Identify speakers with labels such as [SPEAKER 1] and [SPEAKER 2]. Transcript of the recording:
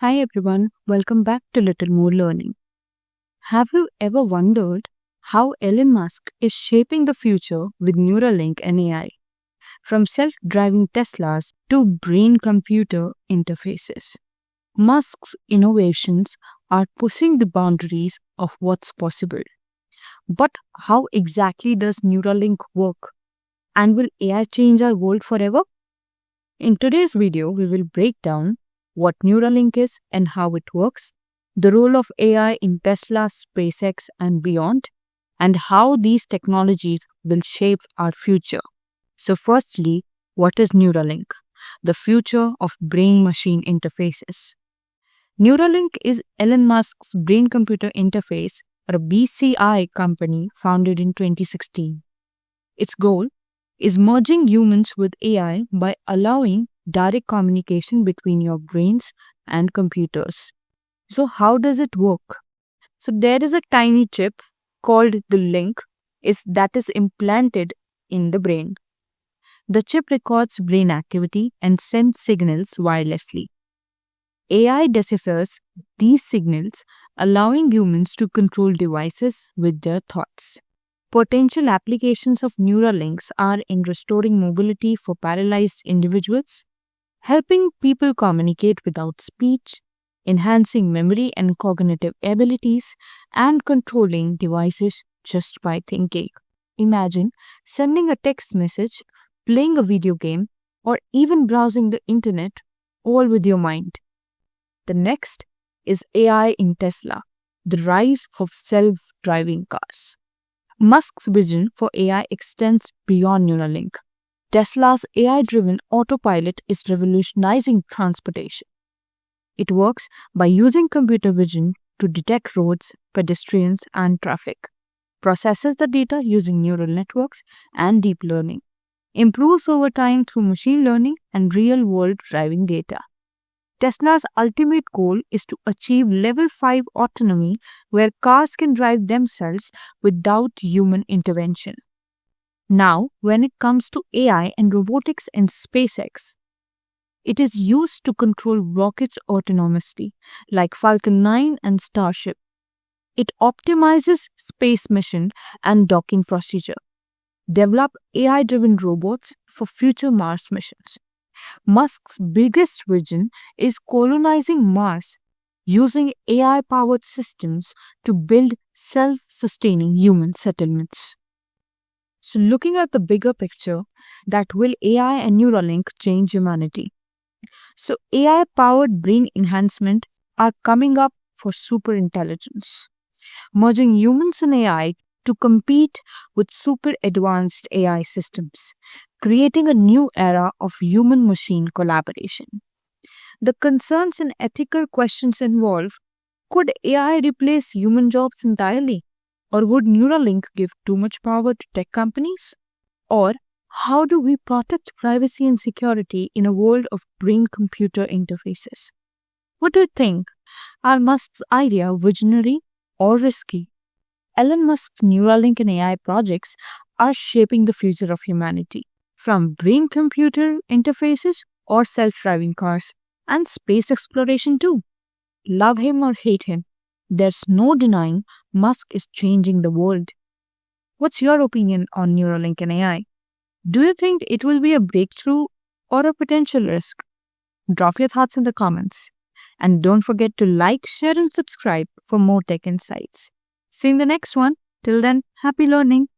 [SPEAKER 1] Hi everyone, welcome back to Little More Learning. Have you ever wondered how Elon Musk is shaping the future with Neuralink and AI? From self driving Teslas to brain computer interfaces. Musk's innovations are pushing the boundaries of what's possible. But how exactly does Neuralink work? And will AI change our world forever? In today's video, we will break down what Neuralink is and how it works, the role of AI in Tesla, SpaceX, and beyond, and how these technologies will shape our future. So, firstly, what is Neuralink? The future of brain machine interfaces. Neuralink is Elon Musk's brain computer interface, or a BCI company founded in 2016. Its goal is merging humans with AI by allowing direct communication between your brains and computers. So, how does it work? So, there is a tiny chip called the link that is implanted in the brain. The chip records brain activity and sends signals wirelessly. AI deciphers these signals, allowing humans to control devices with their thoughts. Potential applications of Neuralinks are in restoring mobility for paralyzed individuals, helping people communicate without speech, enhancing memory and cognitive abilities, and controlling devices just by thinking. Imagine sending a text message, playing a video game, or even browsing the internet all with your mind. The next is AI in Tesla, the rise of self driving cars. Musk's vision for AI extends beyond Neuralink. Tesla's AI-driven autopilot is revolutionizing transportation. It works by using computer vision to detect roads, pedestrians, and traffic, processes the data using neural networks and deep learning, improves over time through machine learning and real-world driving data. Tesla's ultimate goal is to achieve level 5 autonomy where cars can drive themselves without human intervention. Now, when it comes to AI and robotics in SpaceX, it is used to control rockets autonomously, like Falcon 9 and Starship. It optimizes space mission and docking procedure, develop AI-driven robots for future Mars missions. Musk's biggest vision is colonizing Mars using AI powered systems to build self sustaining human settlements. So, looking at the bigger picture, that will AI and Neuralink change humanity? So, AI powered brain enhancement are coming up for superintelligence, merging humans and AI to compete with super advanced AI systems, creating a new era of human machine collaboration. The concerns and ethical questions involve: could AI replace human jobs entirely? Or would Neuralink give too much power to tech companies? Or how do we protect privacy and security in a world of brain computer interfaces? What do you think? Are Musk's idea visionary or risky? Elon Musk's Neuralink and AI projects are shaping the future of humanity, from brain computer interfaces or self driving cars, and space exploration too. Love him or hate him, there's no denying Musk is changing the world. What's your opinion on Neuralink and AI? Do you think it will be a breakthrough or a potential risk? Drop your thoughts in the comments. And don't forget to like, share, and subscribe for more tech insights. See you in the next one. Till then, happy learning.